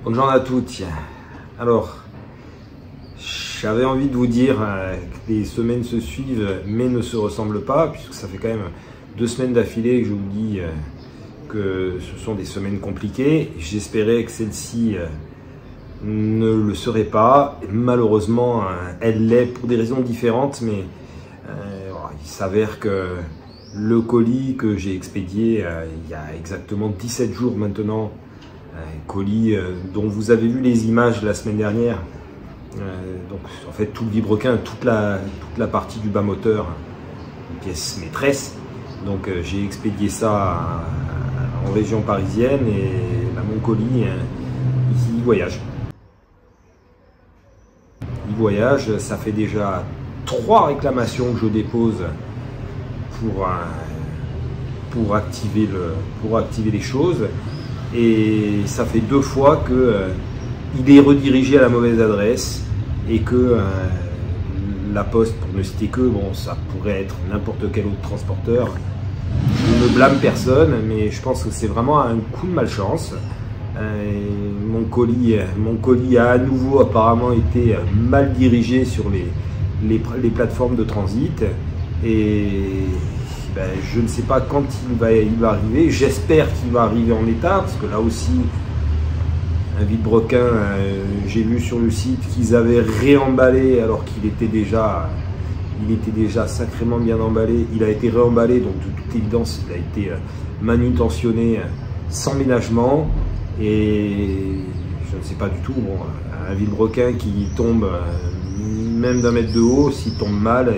Bonne journée à toutes. Alors, j'avais envie de vous dire que les semaines se suivent mais ne se ressemblent pas, puisque ça fait quand même 2 semaines d'affilée que je vous dis que ce sont des semaines compliquées. J'espérais que celle-ci ne le serait pas. Malheureusement, elle l'est pour des raisons différentes, mais il s'avère que le colis que j'ai expédié il y a exactement 17 jours maintenant, colis dont vous avez vu les images la semaine dernière, donc en fait tout le vilebrequin, toute la partie du bas moteur, une pièce maîtresse. Donc j'ai expédié ça en région parisienne et mon colis il voyage. Il voyage, ça fait déjà 3 réclamations que je dépose pour activer les choses, et ça fait 2 fois que il est redirigé à la mauvaise adresse et que la Poste, pour ne citer que, bon, ça pourrait être n'importe quel autre transporteur. Je ne blâme personne, mais je pense que c'est vraiment un coup de malchance. Mon colis a à nouveau apparemment été mal dirigé sur les plateformes de transit, et ben, je ne sais pas quand il va arriver. J'espère qu'il va arriver en état, parce que là aussi, un vilebrequin, j'ai vu sur le site qu'ils avaient réemballé alors qu'il était déjà sacrément bien emballé. Il a été réemballé, donc de toute évidence, il a été manutentionné sans ménagement. Et je ne sais pas du tout, bon, un vilebrequin qui tombe même d'1 mètre de haut, s'il tombe mal,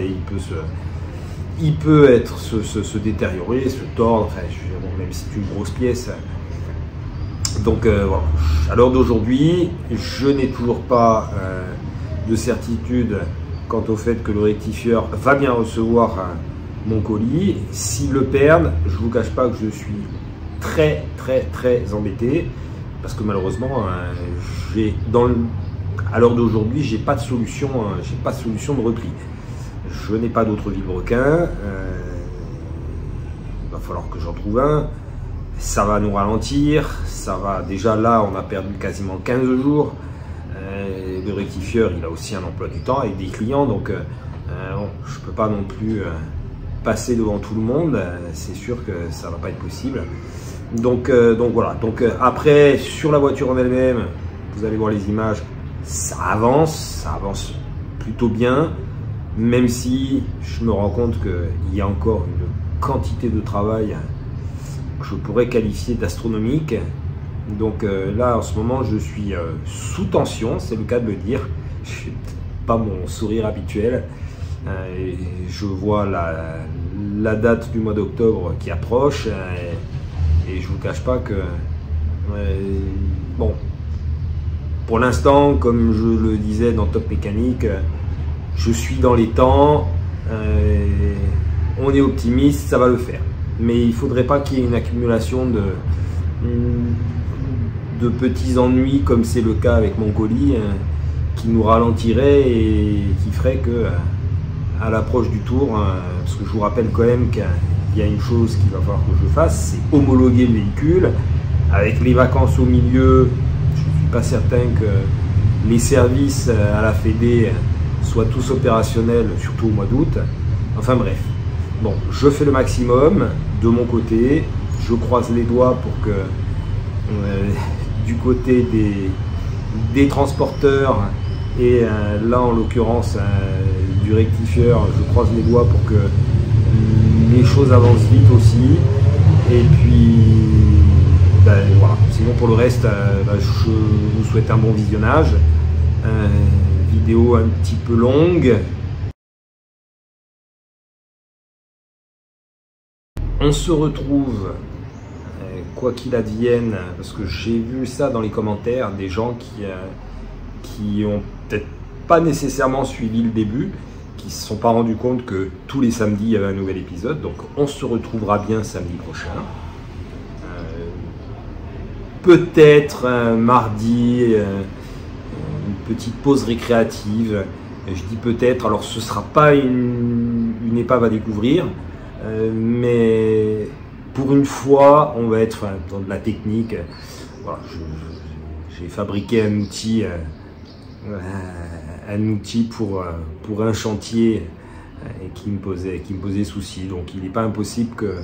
il peut se détériorer, se tordre, enfin, bon, même si c'est une grosse pièce. Donc voilà. À l'heure d'aujourd'hui, je n'ai toujours pas de certitude quant au fait que le rectifieur va bien recevoir mon colis. S'il le perd, je ne vous cache pas que je suis très embêté, parce que malheureusement, à l'heure d'aujourd'hui, j'ai pas de solution de repli. Je n'ai pas d'autre vilebrequin. Il va falloir que j'en trouve un. Ça va nous ralentir. Ça va, déjà là, on a perdu quasiment 15 jours. Le rectifieur, il a aussi un emploi du temps avec des clients, donc bon, je peux pas non plus passer devant tout le monde. C'est sûr que ça va pas être possible. Donc voilà. Donc après, sur la voiture en elle-même, vous allez voir les images, ça avance plutôt bien, même si je me rends compte qu'il y a encore une quantité de travail que je pourrais qualifier d'astronomique. Donc là, en ce moment, je suis sous tension, c'est le cas de le dire. Je n'ai pas mon sourire habituel. Et je vois la date du mois d'octobre qui approche. Et je ne vous cache pas que, bon, pour l'instant, comme je le disais dans Top Mécanique, je suis dans les temps, on est optimiste, ça va le faire. Mais il ne faudrait pas qu'il y ait une accumulation de petits ennuis, comme c'est le cas avec mon colis, qui nous ralentirait et qui ferait que, à l'approche du tour, parce que je vous rappelle quand même qu'il y a une chose qu'il va falloir que je fasse, c'est homologuer le véhicule. Avec les vacances au milieu, je ne suis pas certain que les services à la Fédé soient tous opérationnels, surtout au mois d'août. Enfin bref, bon, je fais le maximum de mon côté. Je croise les doigts pour que du côté des transporteurs et là en l'occurrence du rectifieur, je croise les doigts pour que les choses avancent vite aussi. Et puis ben, voilà. Sinon pour le reste, je vous souhaite un bon visionnage. Vidéo un petit peu longue. On se retrouve, quoi qu'il advienne, parce que j'ai vu ça dans les commentaires, des gens qui ont peut-être pas nécessairement suivi le début, qui se sont pas rendus compte que tous les samedis il y avait un nouvel épisode. Donc on se retrouvera bien samedi prochain. Peut-être mardi, une petite pause récréative. Je dis peut-être, alors ce sera pas une épave à découvrir, mais pour une fois on va être dans de la technique. Voilà, j'ai fabriqué un outil pour un chantier qui me posait souci. Donc il n'est pas impossible que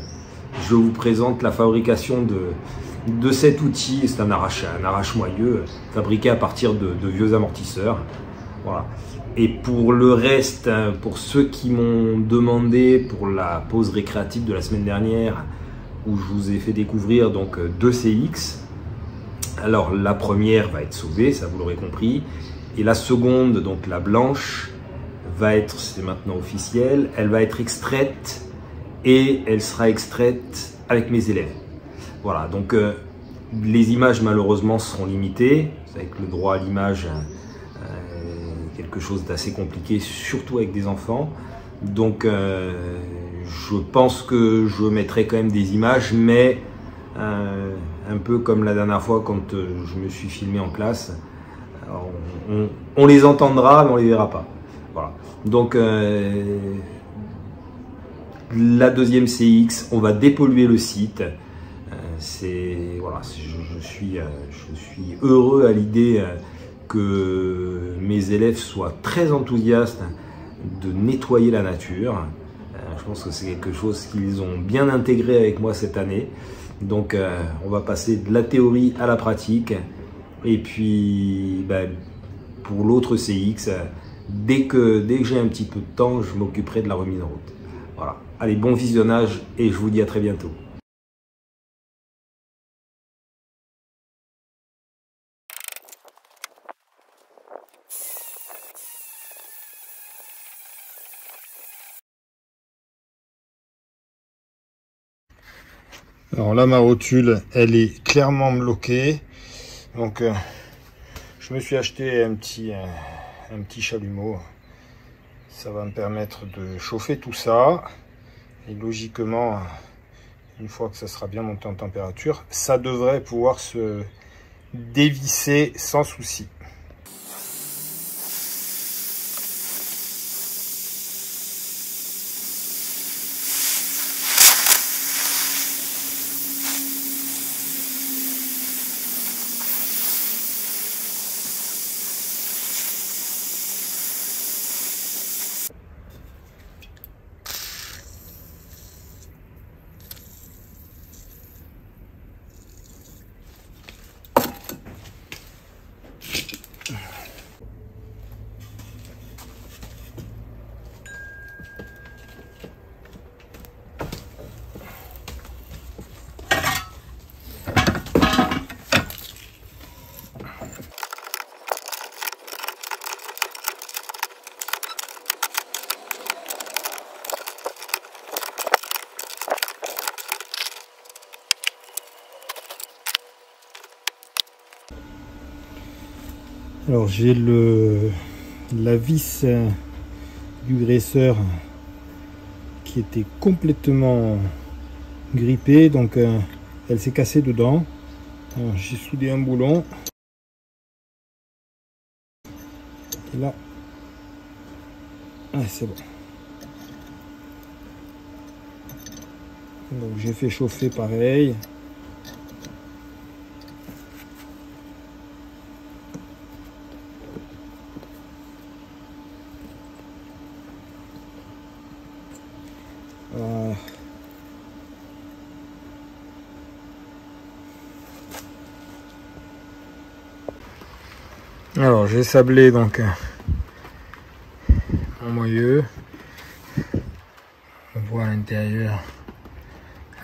je vous présente la fabrication de cet outil. C'est un arrache-moyeu fabriqué à partir de vieux amortisseurs. Voilà. Et pour le reste, pour ceux qui m'ont demandé pour la pause récréative de la semaine dernière, où je vous ai fait découvrir donc 2 CX. Alors la première va être sauvée, ça vous l'aurez compris, et la seconde, donc la blanche, va être, c'est maintenant officiel, elle va être extraite et elle sera extraite avec mes élèves. Voilà, donc les images malheureusement seront limitées, vous savez que le droit à l'image quelque chose d'assez compliqué, surtout avec des enfants. Donc je pense que je mettrai quand même des images, mais un peu comme la dernière fois quand je me suis filmé en classe. Alors, on les entendra, mais on les verra pas. Voilà. Donc la deuxième CX, on va dépolluer le site. Voilà, je suis heureux à l'idée que mes élèves soient très enthousiastes de nettoyer la nature. Je pense que c'est quelque chose qu'ils ont bien intégré avec moi cette année. Donc on va passer de la théorie à la pratique. Et puis pour l'autre CX, dès que j'ai un petit peu de temps, je m'occuperai de la remise en route. Voilà. Allez, bon visionnage et je vous dis à très bientôt. Alors là, ma rotule, elle est clairement bloquée. Donc je me suis acheté un petit chalumeau. Ça va me permettre de chauffer tout ça. Et logiquement, une fois que ça sera bien monté en température, ça devrait pouvoir se dévisser sans souci. Alors j'ai la vis du graisseur qui était complètement grippée, donc elle s'est cassée dedans. J'ai soudé un boulon et là c'est bon. Donc j'ai fait chauffer pareil. Alors j'ai sablé donc mon moyeu. On voit à l'intérieur,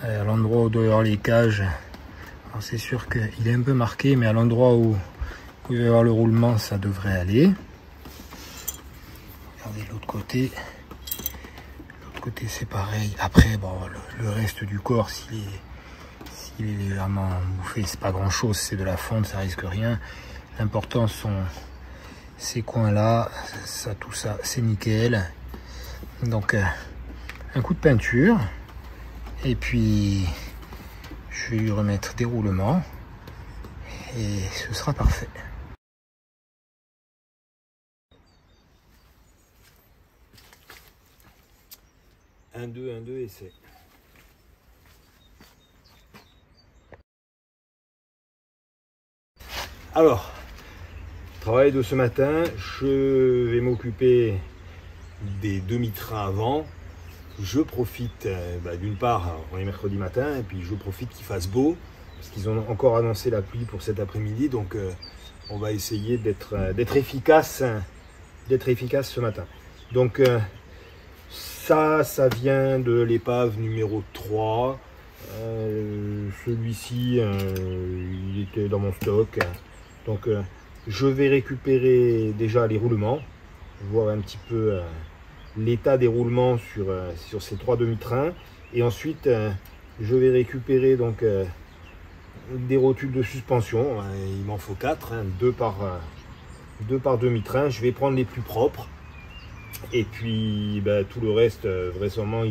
à l'endroit où doit y avoir les cages. C'est sûr qu'il est un peu marqué, mais à l'endroit où il va y avoir le roulement, ça devrait aller. Regardez l'autre côté. L'autre côté c'est pareil. Après bon, le reste du corps, s'il est légèrement bouffé, c'est pas grand chose, c'est de la fonte, ça risque rien. L'important sont ces coins-là, ça, tout ça, c'est nickel. Donc un coup de peinture et puis je vais lui remettre des roulements et ce sera parfait. 1, 2, 1, 2, essai. Alors, travail de ce matin, je vais m'occuper des demi-trains avant. Je profite d'une part, on est mercredi matin, et puis je profite qu'il fasse beau, parce qu'ils ont encore annoncé la pluie pour cet après-midi, donc on va essayer d'être efficace ce matin. Donc ça vient de l'épave numéro 3. Celui-ci, il était dans mon stock. Donc je vais récupérer déjà les roulements, voir un petit peu l'état des roulements sur ces 3 demi-trains. Et ensuite, je vais récupérer donc des rotules de suspension. Il m'en faut 4, 2 par demi-train. Je vais prendre les plus propres. Et puis tout le reste, vraisemblablement,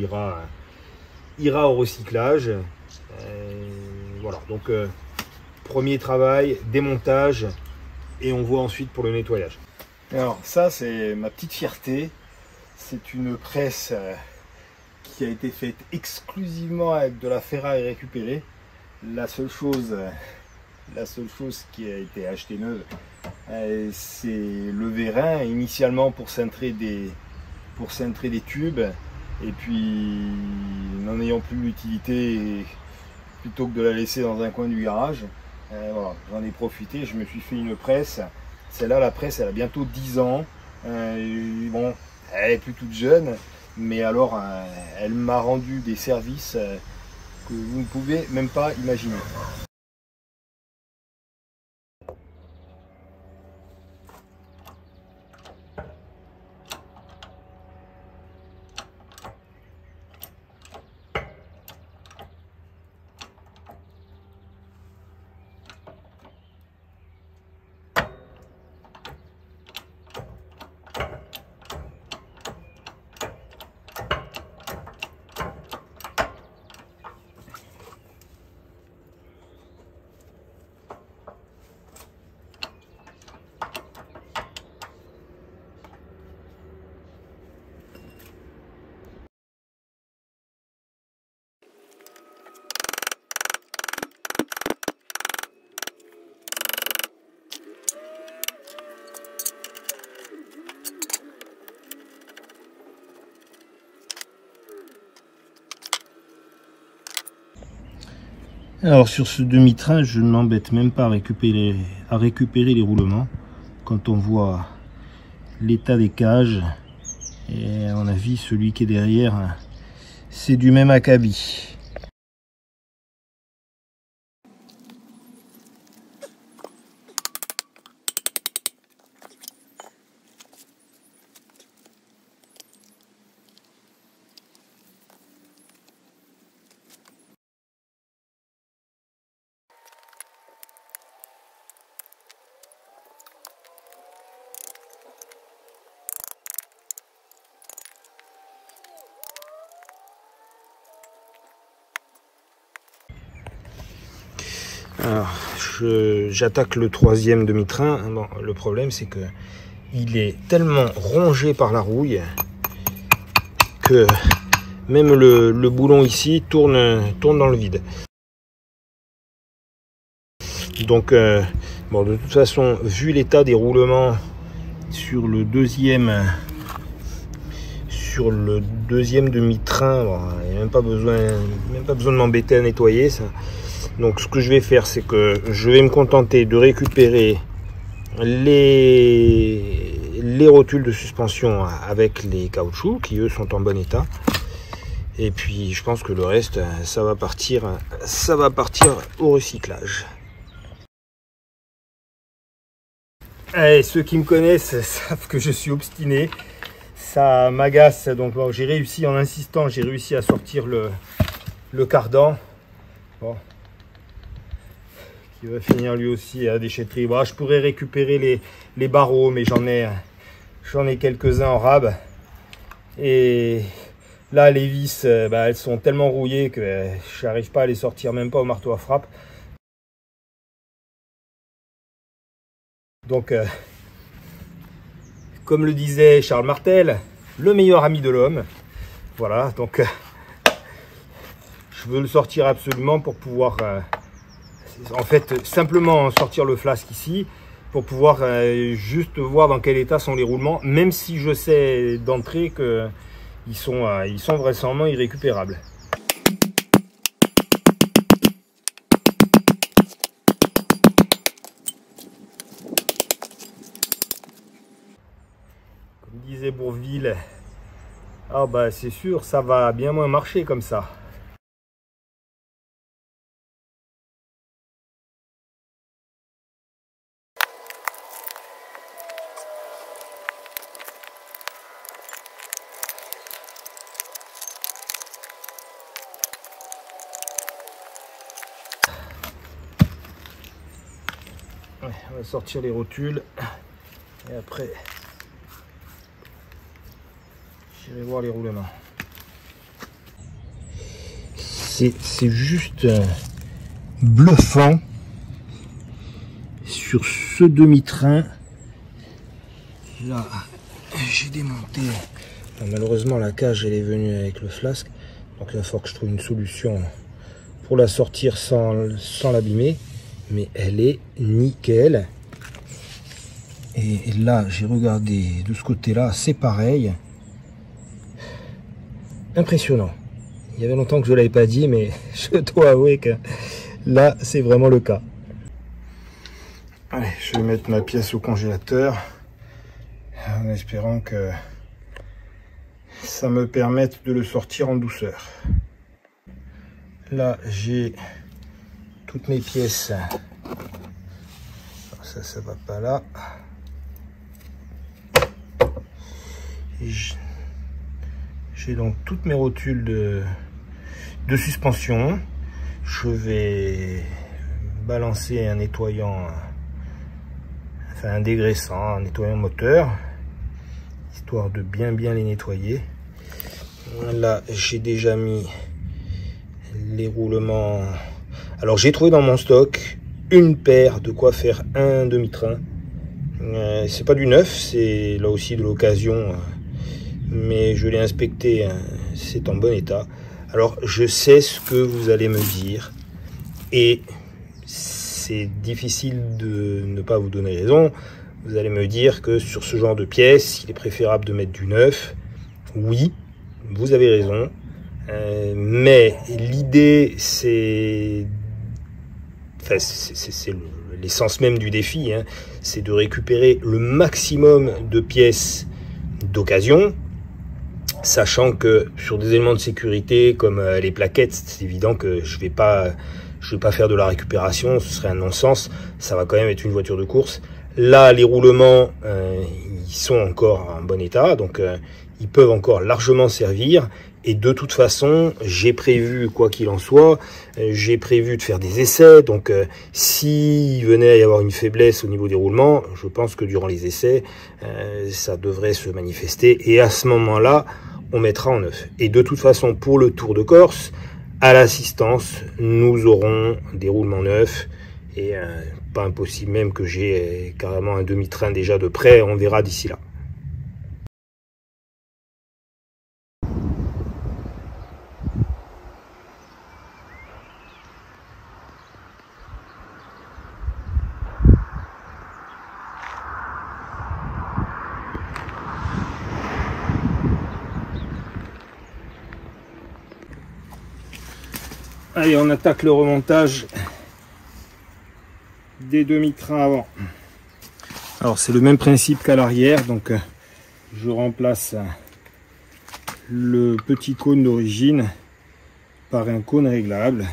ira au recyclage. Voilà, donc premier travail, démontage, et on voit ensuite pour le nettoyage. Alors ça, c'est ma petite fierté. C'est une presse qui a été faite exclusivement avec de la ferraille récupérée. La seule chose qui a été achetée neuve, c'est le vérin, initialement pour cintrer des tubes. Et puis, n'en ayant plus l'utilité, plutôt que de la laisser dans un coin du garage, voilà, j'en ai profité, je me suis fait une presse. Celle-là, la presse, elle a bientôt 10 ans. Bon, elle est plus toute jeune, mais alors, elle m'a rendu des services que vous ne pouvez même pas imaginer. Alors sur ce demi-train, je ne m'embête même pas à récupérer les roulements. Quand on voit l'état des cages, et à mon avis celui qui est derrière, c'est du même acabit. Alors, j'attaque le 3e demi-train. Bon, le problème, c'est que il est tellement rongé par la rouille que même le boulon ici tourne dans le vide. Donc, bon, de toute façon, vu l'état des roulements sur le deuxième demi-train, bon, il n'y a même pas besoin de m'embêter à nettoyer ça. Donc ce que je vais faire, c'est que je vais me contenter de récupérer les rotules de suspension avec les caoutchoucs qui eux sont en bon état. Et puis je pense que le reste, ça va partir au recyclage. Et ceux qui me connaissent savent que je suis obstiné. Ça m'agace. Donc bon, j'ai réussi, en insistant, j'ai réussi à sortir le cardan. Bon. Qui va finir lui aussi à la déchetterie. Bon, je pourrais récupérer les barreaux, mais j'en ai quelques-uns en rab. Et là, les vis, elles sont tellement rouillées que je n'arrive pas à les sortir, même pas au marteau à frappe. Donc, comme le disait Charles Martel, le meilleur ami de l'homme. Voilà, donc je veux le sortir absolument pour pouvoir en fait simplement sortir le flasque ici pour pouvoir juste voir dans quel état sont les roulements, même si je sais d'entrée qu'ils sont vraisemblablement irrécupérables. Comme disait Bourvil, ah bah c'est sûr, ça va bien moins marcher comme ça. Ouais, on va sortir les rotules et après j'irai voir les roulements. C'est juste bluffant sur ce demi-train. Là, j'ai démonté. Malheureusement, la cage elle est venue avec le flasque, donc il va falloir que je trouve une solution pour la sortir sans l'abîmer. Mais elle est nickel. Et là, j'ai regardé de ce côté-là, c'est pareil. Impressionnant. Il y avait longtemps que je ne l'avais pas dit, mais je dois avouer que là, c'est vraiment le cas. Allez, je vais mettre ma pièce au congélateur en espérant que ça me permette de le sortir en douceur. Là, j'ai toutes mes pièces. Ça va pas là. J'ai donc toutes mes rotules de suspension. Je vais balancer un nettoyant, enfin un dégraissant, un nettoyant moteur, histoire de bien les nettoyer. Là, j'ai déjà mis les roulements. Alors j'ai trouvé dans mon stock une paire de quoi faire un demi-train. C'est pas du neuf, c'est là aussi de l'occasion, mais je l'ai inspecté, c'est en bon état. Alors je sais ce que vous allez me dire et c'est difficile de ne pas vous donner raison. Vous allez me dire que sur ce genre de pièces, il est préférable de mettre du neuf. Oui, vous avez raison, mais l'idée c'est l'essence même du défi, hein, c'est de récupérer le maximum de pièces d'occasion, sachant que sur des éléments de sécurité comme les plaquettes, c'est évident que je vais pas faire de la récupération, ce serait un non-sens, ça va quand même être une voiture de course. Là, les roulements, ils sont encore en bon état, donc ils peuvent encore largement servir. Et de toute façon, j'ai prévu, quoi qu'il en soit, j'ai prévu de faire des essais. Donc, s'il venait à y avoir une faiblesse au niveau des roulements, je pense que durant les essais, ça devrait se manifester. Et à ce moment-là, on mettra en neuf. Et de toute façon, pour le Tour de Corse, à l'assistance, nous aurons des roulements neufs. Et pas impossible même que j'ai carrément un demi-train déjà de prêt. On verra d'ici là. Allez, on attaque le remontage des demi-trains avant. Alors c'est le même principe qu'à l'arrière, donc je remplace le petit cône d'origine par un cône réglable.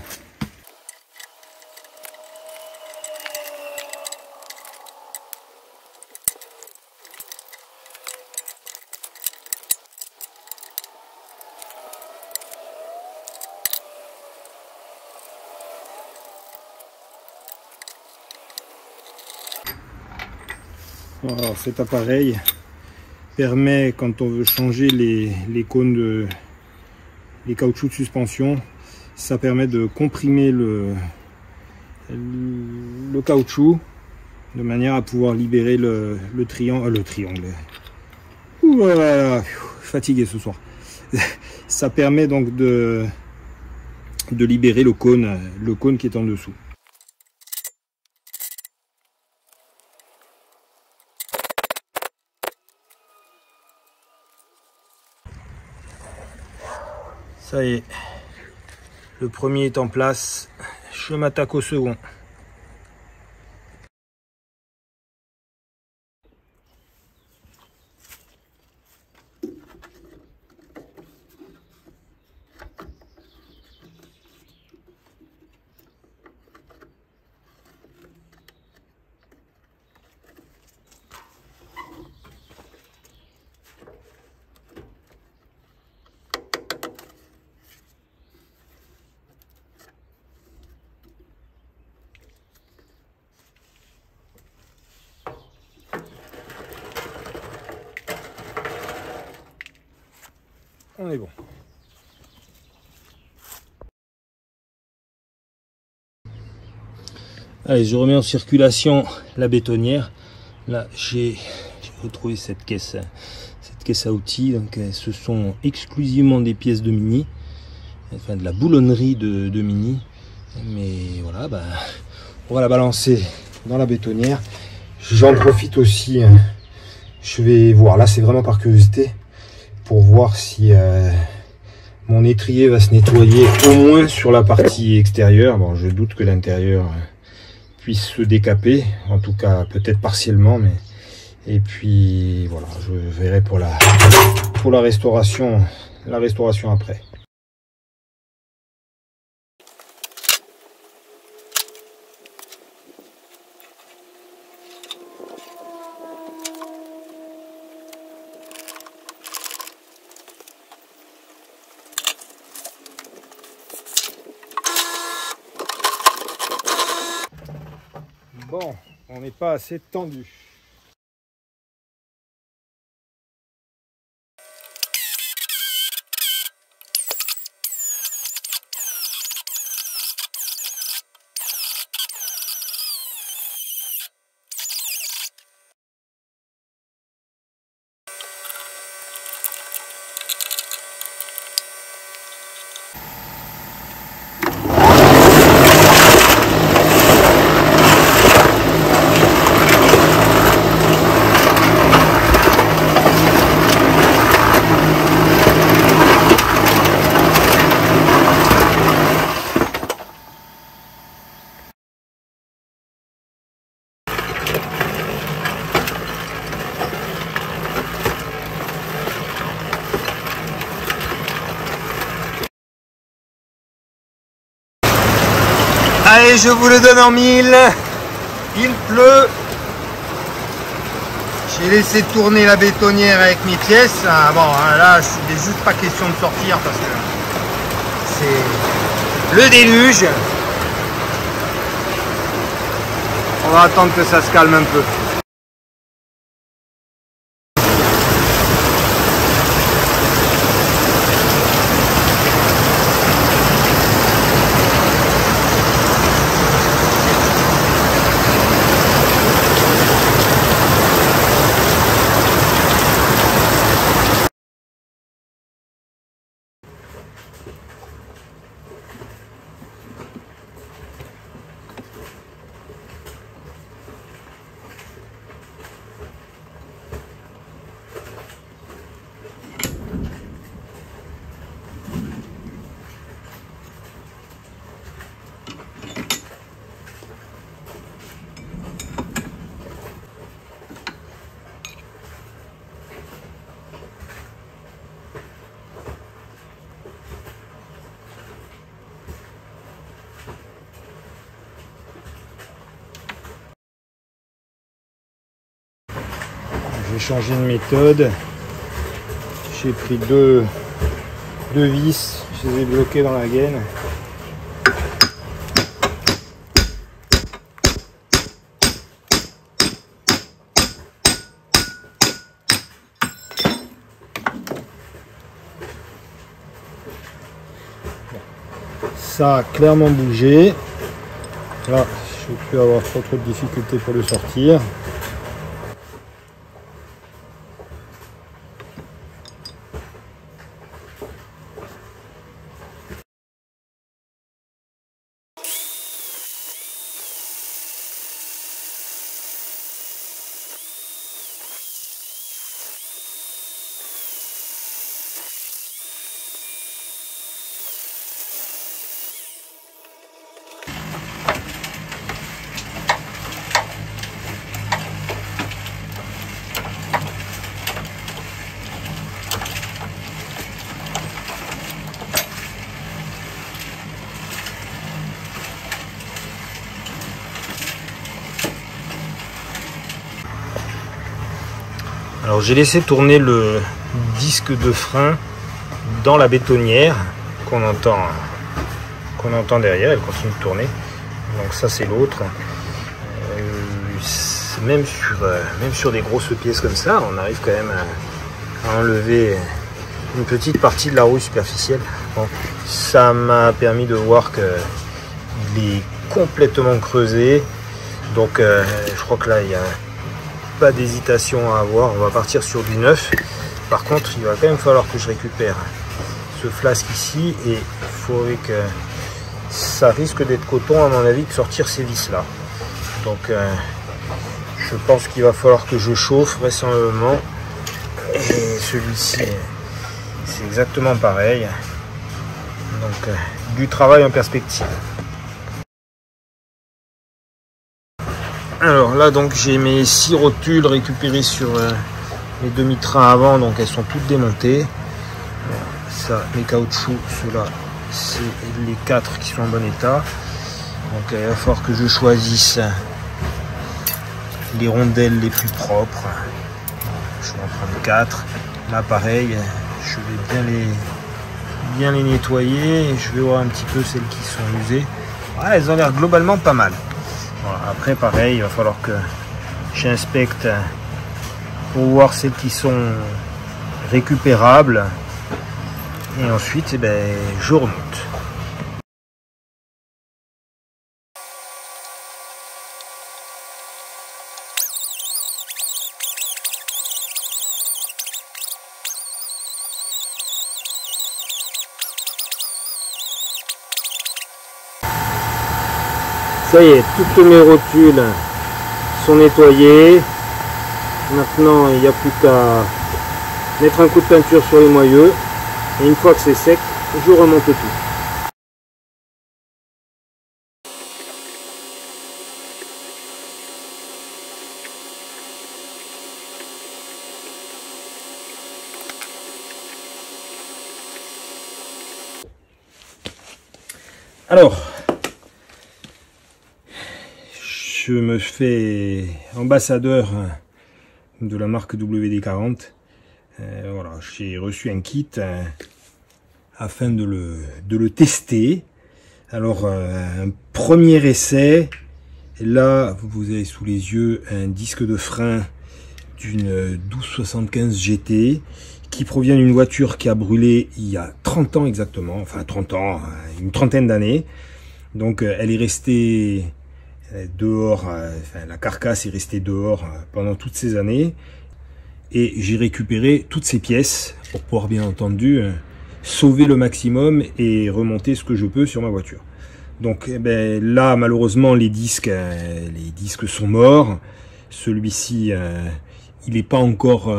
Alors cet appareil permet, quand on veut changer les cônes les caoutchoucs de suspension, ça permet de comprimer le caoutchouc de manière à pouvoir libérer le triangle. Ouh, voilà, fatigué ce soir. Ça permet donc de libérer le cône qui est en dessous. Ça y est, le premier est en place, je m'attaque au second. On est bon. Allez, je remets en circulation la bétonnière. Là, j'ai retrouvé cette caisse à outils. Donc, ce sont exclusivement des pièces de Mini, enfin de la boulonnerie de Mini. Mais voilà, bah, on va la balancer dans la bétonnière. J'en profite aussi. Je vais voir. Là, c'est vraiment par curiosité pour voir si mon étrier va se nettoyer au moins sur la partie extérieure. Bon, je doute que l'intérieur puisse se décaper, en tout cas peut-être partiellement, mais et puis voilà, je verrai pour la restauration après. Bon, on n'est pas assez tendu. Allez, je vous le donne en mille. Il pleut. J'ai laissé tourner la bétonnière avec mes pièces. Ah, bon, là, il n'est juste pas question de sortir parce que c'est le déluge. On va attendre que ça se calme un peu. J'ai changé de méthode. J'ai pris deux vis, je les ai bloquées dans la gaine. Ça a clairement bougé. Là, je ne vais plus avoir trop de difficultés pour le sortir. Alors j'ai laissé tourner le disque de frein dans la bétonnière qu'on entend derrière, elle continue de tourner. Donc ça c'est l'autre. Même sur des grosses pièces comme ça, on arrive quand même à enlever une petite partie de la rouille superficielle. Bon, ça m'a permis de voir qu'il est complètement creusé. Donc je crois que là il n'y a pas d'hésitation à avoir, on va partir sur du neuf. Par contre il va quand même falloir que je récupère ce flasque ici et il faudrait que ça risque d'être coton à mon avis de sortir ces vis là. Donc je pense qu'il va falloir que je chauffe vraisemblablement, et celui-ci c'est exactement pareil. Donc du travail en perspective. Alors là donc j'ai mes 6 rotules récupérées sur les demi-trains avant, donc elles sont toutes démontées. Ça, les caoutchoucs, ceux-là, c'est les 4 qui sont en bon état. Donc il va falloir que je choisisse les rondelles les plus propres. Je vais en prendre 4. Là pareil, je vais bien les nettoyer et je vais voir un petit peu celles qui sont usées. Ouais, elles ont l'air globalement pas mal. Voilà, après pareil, il va falloir que j'inspecte pour voir celles qui sont récupérables et ensuite je remonte. Ça y est, toutes mes rotules sont nettoyées. Maintenant, il n'y a plus qu'à mettre un coup de peinture sur les moyeux. Et une fois que c'est sec, je remonte tout. Alors, je me fais ambassadeur de la marque WD-40. Voilà, j'ai reçu un kit afin de le tester. Alors, un premier essai. Là, vous avez sous les yeux un disque de frein d'une 1275 GT qui provient d'une voiture qui a brûlé il y a 30 ans exactement, enfin 30 ans, une trentaine d'années. Donc elle est restée dehors, enfin la carcasse est restée dehors pendant toutes ces années. Et j'ai récupéré toutes ces pièces pour pouvoir bien entendu sauver le maximum et remonter ce que je peux sur ma voiture. Donc là malheureusement les disques sont morts. Celui-ci il n'est pas encore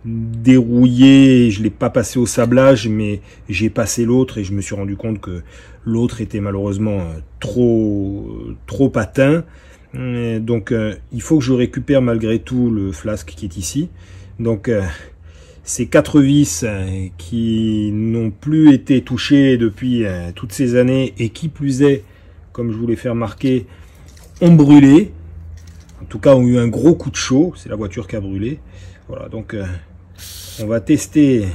dérouillé, je ne l'ai pas passé au sablage, mais j'ai passé l'autre et je me suis rendu compte que l'autre était malheureusement trop atteint. Donc il faut que je récupère malgré tout le flasque qui est ici. Donc ces 4 vis qui n'ont plus été touchées depuis toutes ces années et qui plus est, comme je vous l'ai fait remarquer, ont brûlé. En tout cas ont eu un gros coup de chaud, c'est la voiture qui a brûlé. Voilà, donc on va tester.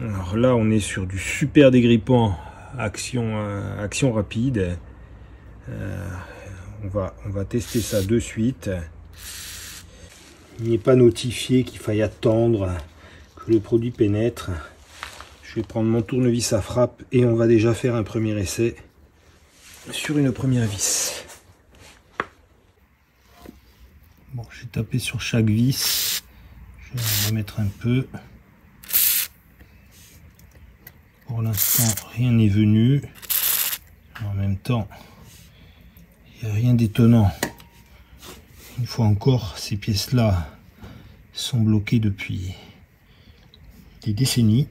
Alors là on est sur du super dégrippant action rapide. On va tester ça de suite. Il n'est pas notifié qu'il faille attendre que le produit pénètre. Je vais prendre mon tournevis à frappe et on va déjà faire un premier essai sur une première vis. Bon, j'ai tapé sur chaque vis. Je vais en remettre un peu. Pour l'instant, rien n'est venu. En même temps, il n'y a rien d'étonnant. Une fois encore, ces pièces-là sont bloquées depuis des décennies.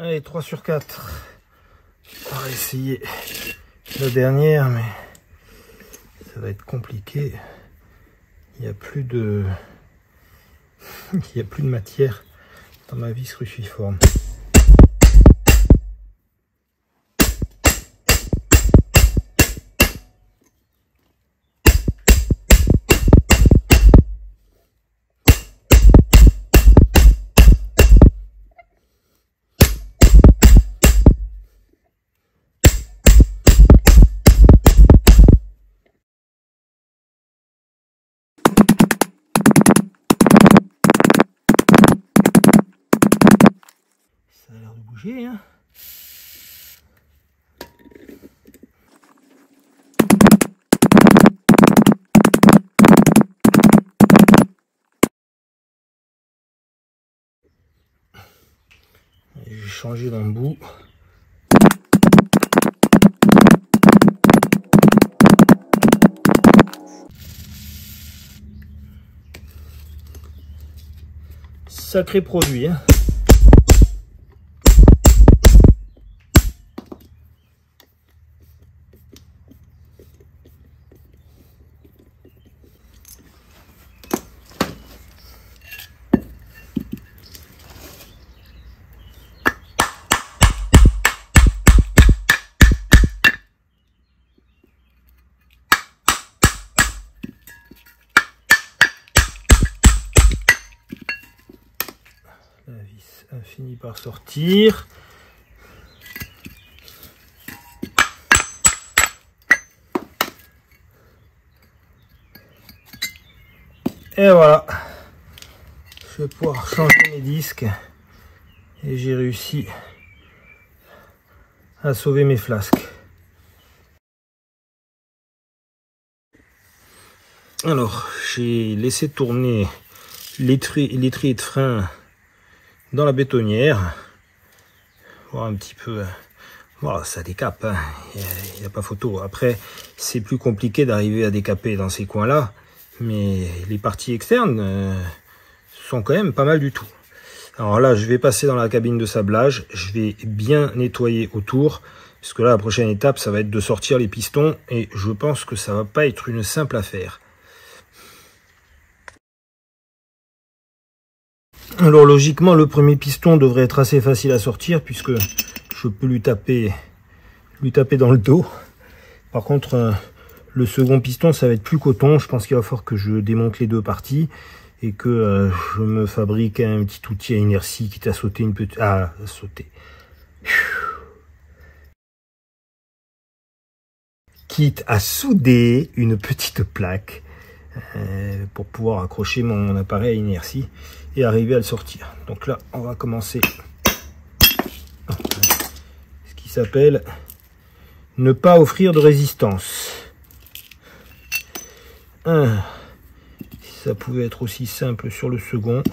Allez, 3 sur 4. On va essayer la dernière, mais ça va être compliqué. Il n'y a plus de... Il n'y a plus de matière dans ma vis cruciforme. Ça a l'air de bouger, hein. J'ai changé d'embout. Sacré produit, hein. La vis a fini par sortir. Et voilà. Je vais pouvoir changer mes disques. Et j'ai réussi à sauver mes flasques. Alors, j'ai laissé tourner l'étrier de frein dans la bétonnière, voir un petit peu. Voilà, ça décape, hein. Il n'y a pas photo. Après, c'est plus compliqué d'arriver à décaper dans ces coins-là, mais les parties externes sont quand même pas mal du tout. Alors là, je vais passer dans la cabine de sablage, je vais bien nettoyer autour, parce que là, la prochaine étape, ça va être de sortir les pistons, et je pense que ça va pas être une simple affaire. Alors logiquement, le premier piston devrait être assez facile à sortir puisque je peux lui taper dans le dos. Par contre, le second piston, ça va être plus coton. Je pense qu'il va falloir que je démonte les deux parties et que je me fabrique un petit outil à inertie quitte à sauter une petite... Ah, sauter. Quitte à souder une petite plaque pour pouvoir accrocher mon appareil à inertie et arriver à le sortir. Donc là, on va commencer ce qui s'appelle ne pas offrir de résistance. Si ça pouvait être aussi simple sur le second.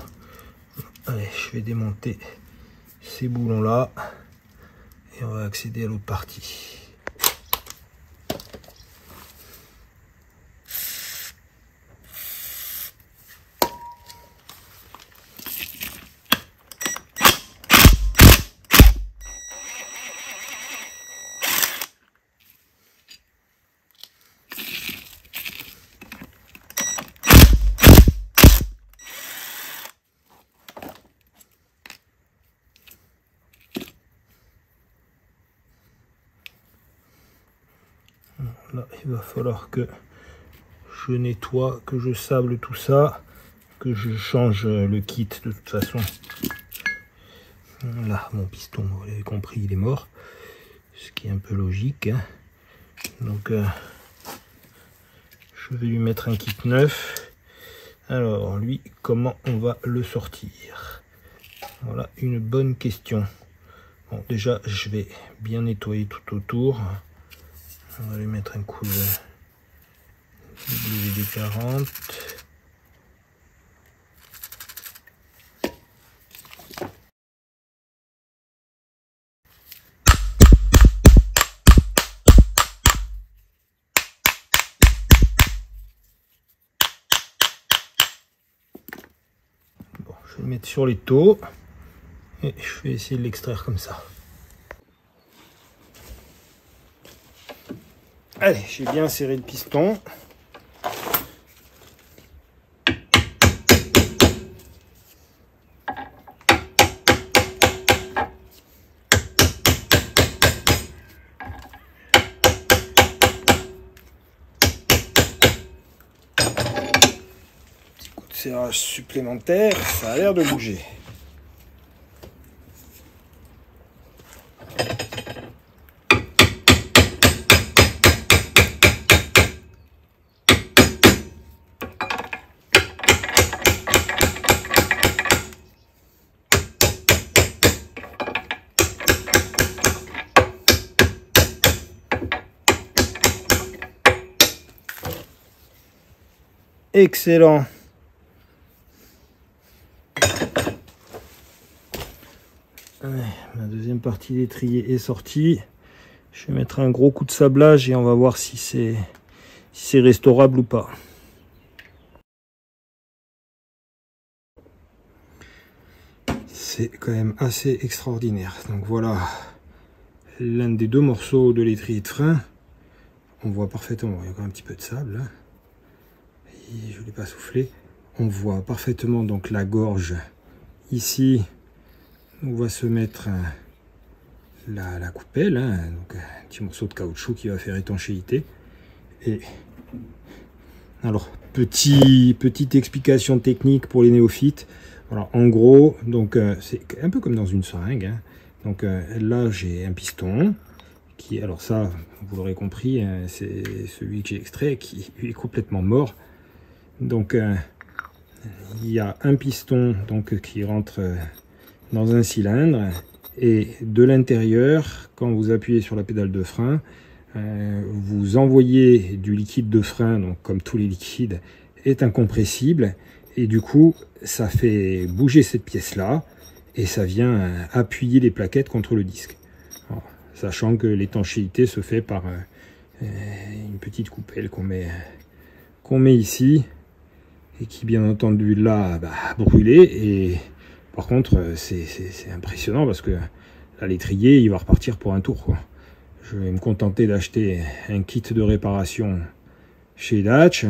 Allez, je vais démonter ces boulons là et on va accéder à l'autre partie. Là, il va falloir que je nettoie, que je sable tout ça, que je change le kit de toute façon. Là, mon piston, vous l'avez compris, il est mort. Ce qui est un peu logique, hein. Donc, je vais lui mettre un kit neuf. Alors, lui, comment on va le sortir? Voilà une bonne question. Bon, déjà, je vais bien nettoyer tout autour. On va lui mettre un coup de WD-40. Bon, je vais le mettre sur les taux. Et je vais essayer de l'extraire comme ça. Allez, j'ai bien serré le piston. Petit coup de serrage supplémentaire, ça a l'air de bouger. Excellent. Allez, ma deuxième partie d'étrier est sortie. Je vais mettre un gros coup de sablage et on va voir si c'est restaurable ou pas. C'est quand même assez extraordinaire. Donc voilà l'un des deux morceaux de l'étrier de frein. On voit parfaitement, il y a quand même un petit peu de sable là. Et je ne l'ai pas soufflé. On voit parfaitement donc la gorge ici. On va se mettre la coupelle, hein, donc un petit morceau de caoutchouc qui va faire étanchéité. Et alors petite explication technique pour les néophytes. Voilà, en gros, donc c'est un peu comme dans une seringue. Hein. Donc là j'ai un piston qui, alors ça vous l'aurez compris, hein, c'est celui que j'ai extrait qui est complètement mort. Donc il y a un piston donc qui rentre dans un cylindre et de l'intérieur, quand vous appuyez sur la pédale de frein, vous envoyez du liquide de frein, donc comme tous les liquides, est incompressible et du coup ça fait bouger cette pièce là et ça vient appuyer les plaquettes contre le disque. Alors, sachant que l'étanchéité se fait par une petite coupelle qu'on met ici et qui bien entendu là a brûlé. Et par contre c'est impressionnant parce que là l'étrier il va repartir pour un tour quoi. Je vais me contenter d'acheter un kit de réparation chez Dutch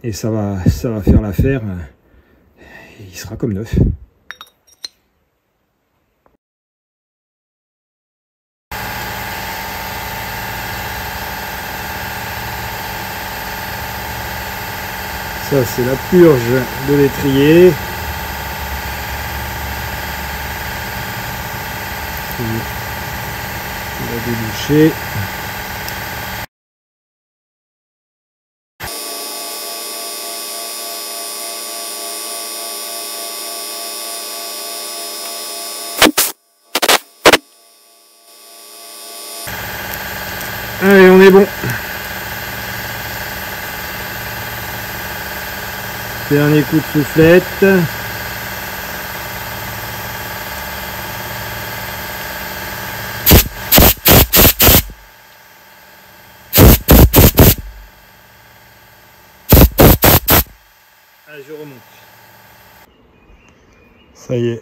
et ça va faire l'affaire. Il sera comme neuf. Ça c'est la purge de l'étrier. Il va déboucher. Allez, on est bon. Dernier coup de soufflette. Allez, je remonte. Ça y est,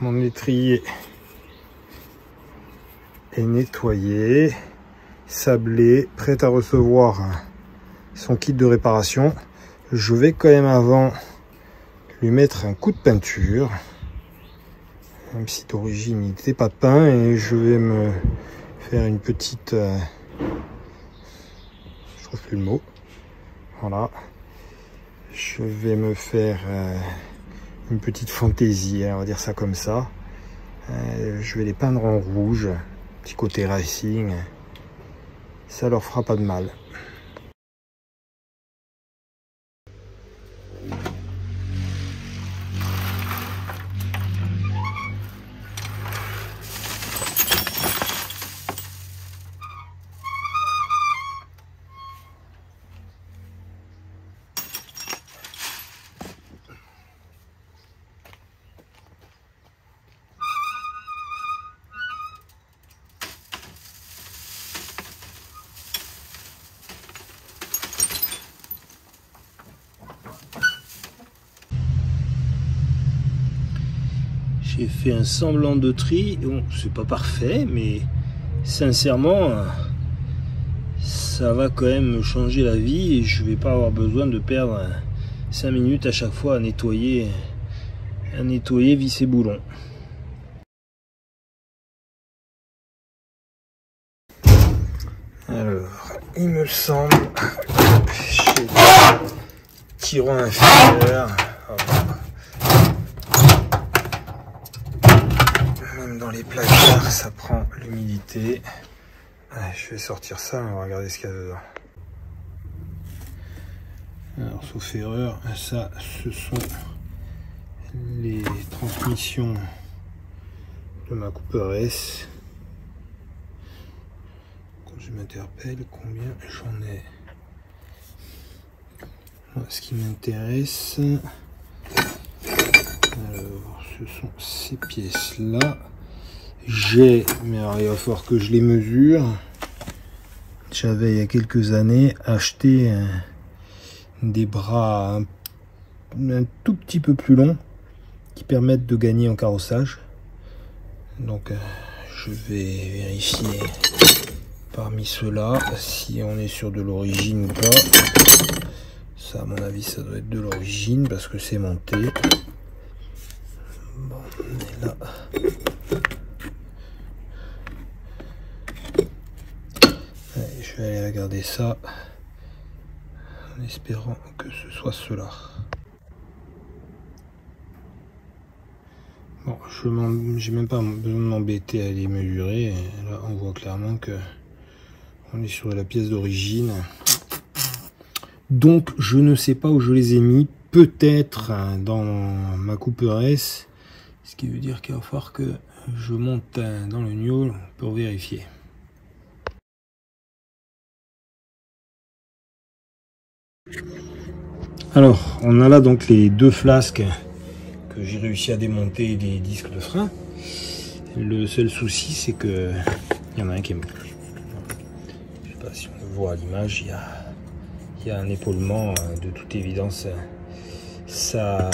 mon étrier est nettoyé, sablé, prêt à recevoir son kit de réparation. Je vais quand même avant lui mettre un coup de peinture, même si d'origine il n'était pas peint, et je vais me faire une petite, je trouve plus le mot, voilà, je vais me faire une petite fantaisie, on va dire ça comme ça. Je vais les peindre en rouge, petit côté racing, ça leur fera pas de mal. J'ai fait un semblant de tri. Bon, c'est pas parfait, mais sincèrement, ça va quand même me changer la vie et je vais pas avoir besoin de perdre 5 minutes à chaque fois à nettoyer vis et boulons. Alors, il me semble, chez tirant inférieur, même dans les placards, ça prend l'humidité. Je vais sortir ça, on va regarder ce qu'il y a dedans. Alors, sauf erreur, ça, ce sont les transmissions de ma Cooper S. Quand je m'interpelle, combien j'en ai? Ce qui m'intéresse, alors, ce sont ces pièces-là. Mais alors, il va falloir que je les mesure. J'avais, il y a quelques années, acheté des bras un tout petit peu plus longs qui permettent de gagner en carrossage. Donc, je vais vérifier parmi ceux-là si on est sur de l'origine ou pas. Ça, à mon avis, ça doit être de l'origine parce que c'est monté. Bon, on est là. Allez, je vais aller regarder ça en espérant que ce soit cela. Bon, j'ai même pas besoin de m'embêter à les mesurer. Là, on voit clairement que on est sur la pièce d'origine. Donc, je ne sais pas où je les ai mis. Peut-être dans ma Cooper S. Ce qui veut dire qu'il va falloir que je monte dans le Newell pour vérifier. Alors, on a là donc les deux flasques que j'ai réussi à démonter des disques de frein. Le seul souci, c'est que il y en a un qui est mou. Je sais pas si on le voit à l'image, il y a un épaulement, de toute évidence. Ça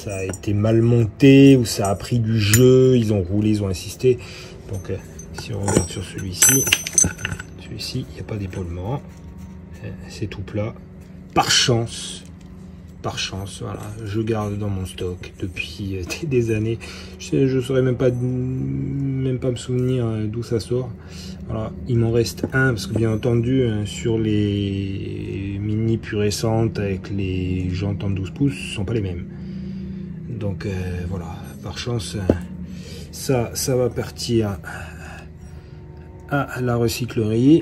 a été mal monté ou ça a pris du jeu, ils ont roulé, ils ont insisté. Donc, si on regarde sur celui-ci, il n'y a pas d'épaulement. C'est tout plat. Par chance, voilà, je garde dans mon stock depuis des années. Je ne saurais même pas me souvenir d'où ça sort. Voilà, il m'en reste un parce que bien entendu sur les mini plus récentes avec les jantes en 12 pouces, ce ne sont pas les mêmes. Donc voilà, par chance, ça va partir à la recyclerie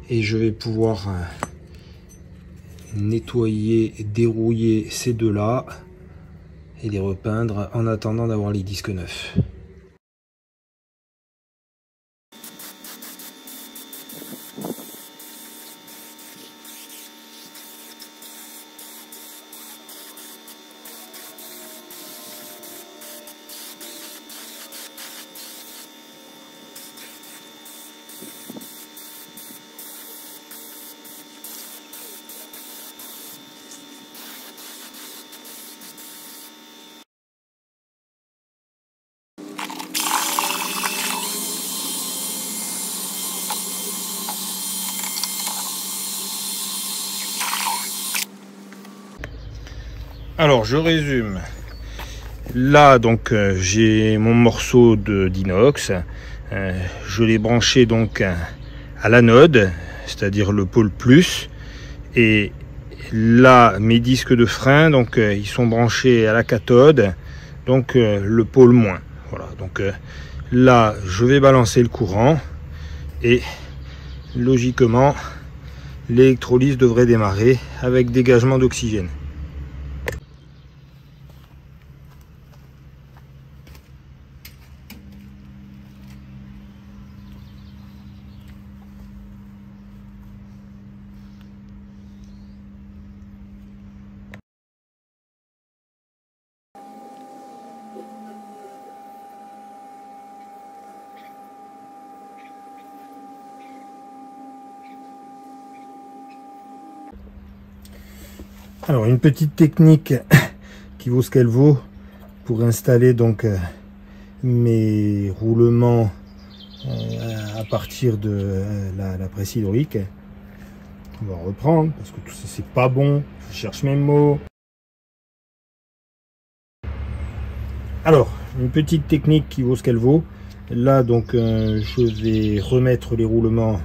et je vais pouvoir nettoyer, dérouiller ces deux-là et les repeindre en attendant d'avoir les disques neufs. Alors je résume. Là donc j'ai mon morceau d'inox. Je l'ai branché donc à l'anode, c'est-à-dire le pôle plus. Et là mes disques de frein donc ils sont branchés à la cathode, donc le pôle moins. Voilà, donc là je vais balancer le courant et logiquement l'électrolyse devrait démarrer avec dégagement d'oxygène. Alors une petite technique qui vaut ce qu'elle vaut pour installer donc mes roulements à partir de la presse hydraulique. On va reprendre parce que tout ça c'est pas bon. Je cherche mes mots. Alors, une petite technique qui vaut ce qu'elle vaut. Là donc je vais remettre les roulements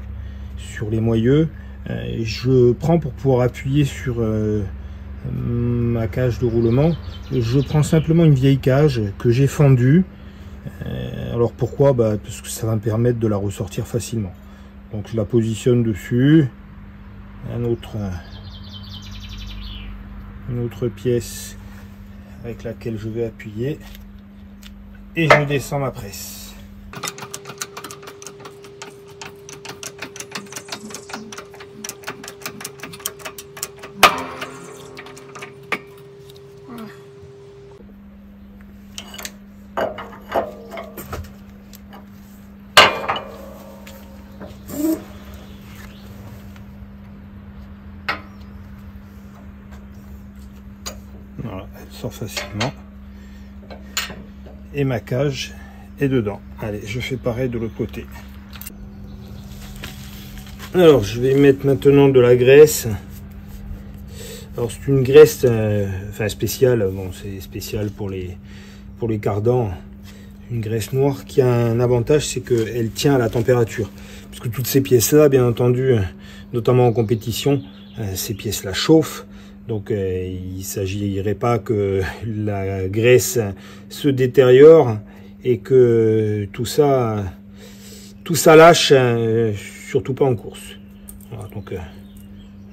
sur les moyeux. Je prends pour pouvoir appuyer sur ma cage de roulement. Je prends simplement une vieille cage que j'ai fendue. Alors pourquoi? Parce que ça va me permettre de la ressortir facilement. Donc je la positionne dessus. Une autre pièce avec laquelle je vais appuyer. Et je descends ma presse. Voilà, elle sort facilement. Et ma cage est dedans. Allez, je fais pareil de l'autre côté. Alors, je vais mettre maintenant de la graisse. Alors, c'est une graisse spéciale. Bon, c'est spécial pour les cardans. Une graisse noire qui a un avantage, c'est qu'elle tient à la température. Parce que toutes ces pièces-là, bien entendu, notamment en compétition, ces pièces-là chauffent. Donc il ne s'agirait pas que la graisse se détériore et que tout ça lâche, surtout pas en course. Voilà, donc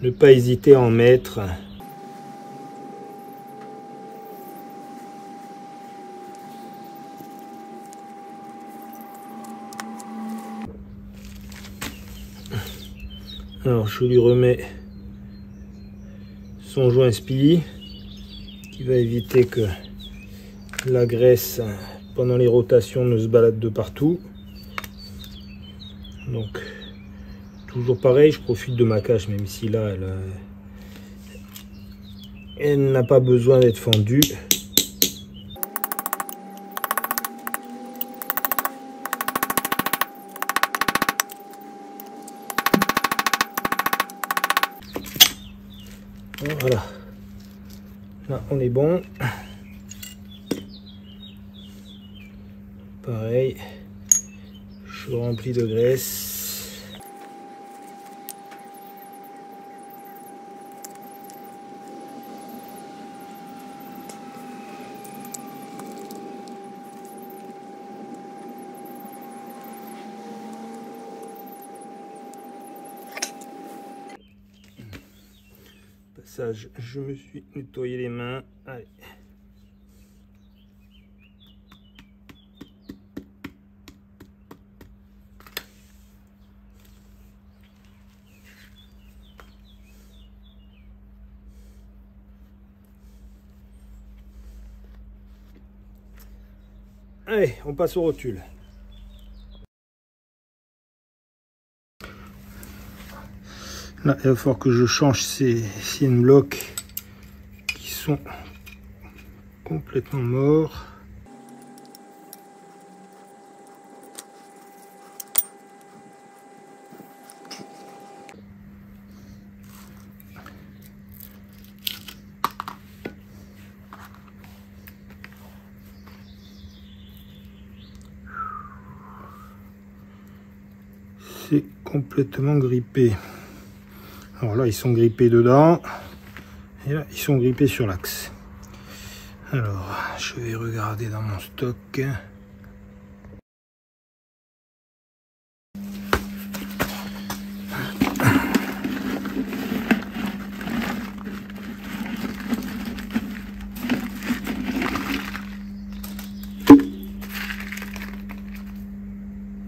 ne pas hésiter à en mettre. Alors je lui remets son joint spi qui va éviter que la graisse pendant les rotations ne se balade de partout. Donc toujours pareil, je profite de ma cage même si là elle n'a pas besoin d'être fendue. Voilà, là on est bon. Pareil, je remplis de graisse. Passage, je me suis nettoyé les mains. Allez. Allez, on passe au rotule. Là, il va falloir que je change ces signes blocs qui sont complètement morts. C'est complètement grippé. Alors là, ils sont grippés dedans. Et là, ils sont grippés sur l'axe. Alors, je vais regarder dans mon stock.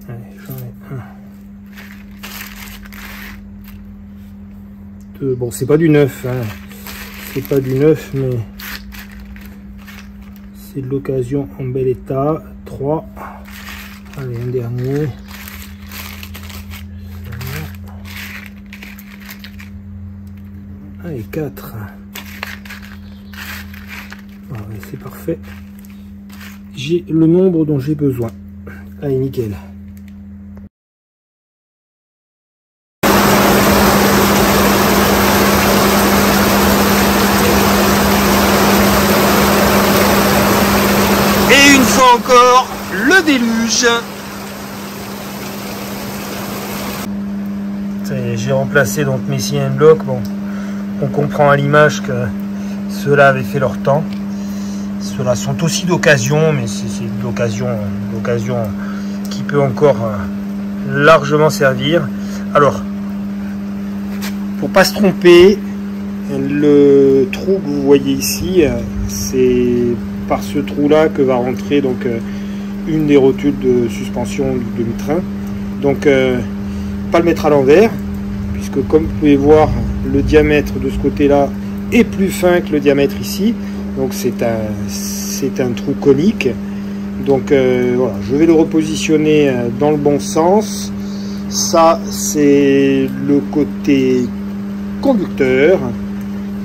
Allez, j'en ai un. Bon, c'est pas du neuf, hein. C'est pas du neuf, mais c'est de l'occasion en bel état. 3. Allez, un dernier. Allez, 4. Ah, ouais, c'est parfait. j'ai le nombre dont j'ai besoin. Allez, nickel. Et une fois encore, le déluge. J'ai remplacé donc mes CN blocs. Bon, on comprend à l'image que ceux-là avaient fait leur temps. Ceux-là sont aussi d'occasion, mais c'est l'occasion qui peut encore largement servir. Alors, pour pas se tromper, le trou que vous voyez ici, c'est par ce trou-là que va rentrer donc une des rotules de suspension du demi-train. Donc, pas le mettre à l'envers, puisque comme vous pouvez voir, le diamètre de ce côté-là est plus fin que le diamètre ici. Donc c'est un trou conique. Donc voilà, je vais le repositionner dans le bon sens. Ça, c'est le côté conducteur.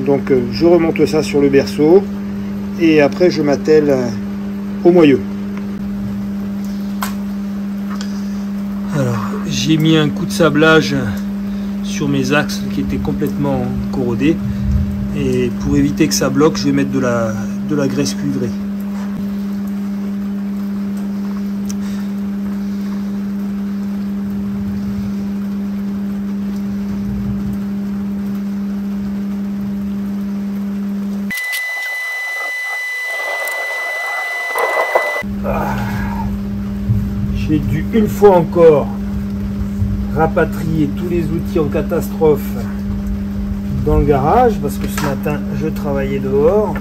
Donc je remonte ça sur le berceau et après je m'attelle au moyeu. Alors j'ai mis un coup de sablage sur mes axes qui étaient complètement corrodés. Et pour éviter que ça bloque, je vais mettre de la graisse cuivrée. J'ai dû une fois encore rapatrier tous les outils en catastrophe dans le garage parce que ce matin je travaillais dehors.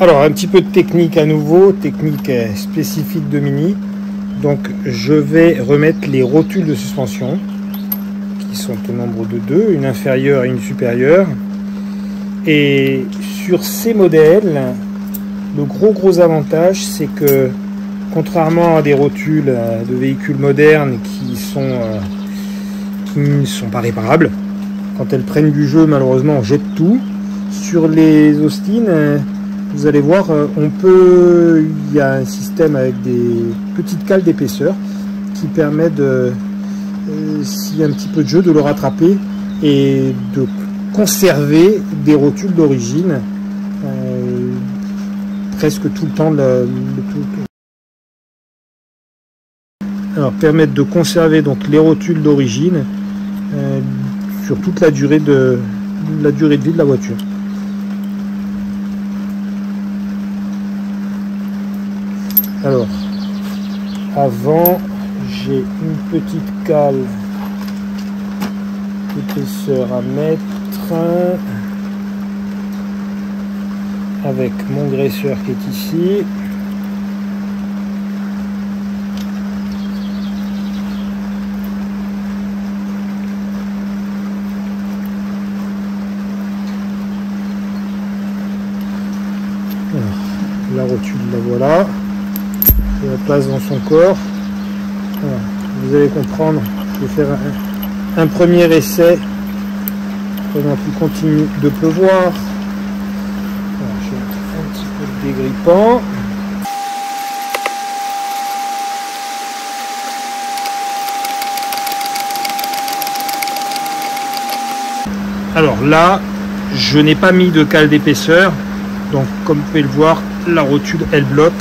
Alors un petit peu de technique à nouveau, technique spécifique de Mini. Donc je vais remettre les rotules de suspension qui sont au nombre de deux, une inférieure et une supérieure. Et sur ces modèles, le gros avantage, c'est que contrairement à des rotules de véhicules modernes qui ne sont pas réparables, quand elles prennent du jeu, malheureusement on jette tout. Sur les Austin, vous allez voir, il y a un système avec des petites cales d'épaisseur qui permet de, s'il y a un petit peu de jeu, de le rattraper et de conserver des rotules d'origine presque tout le temps. Alors permettre de conserver donc les rotules d'origine sur toute la durée de vie de la voiture. Alors, avant, j'ai une petite cale d'épaisseur à mettre avec mon graisseur qui est ici. Alors, la rotule, la voilà. Je la place dans son corps. Voilà. Vous allez comprendre, je vais faire un premier essai pendant qu'il continue de pleuvoir. Voilà, je vais mettre un petit peu de dégrippant. Alors là, je n'ai pas mis de cale d'épaisseur, donc comme vous pouvez le voir, la rotule elle bloque.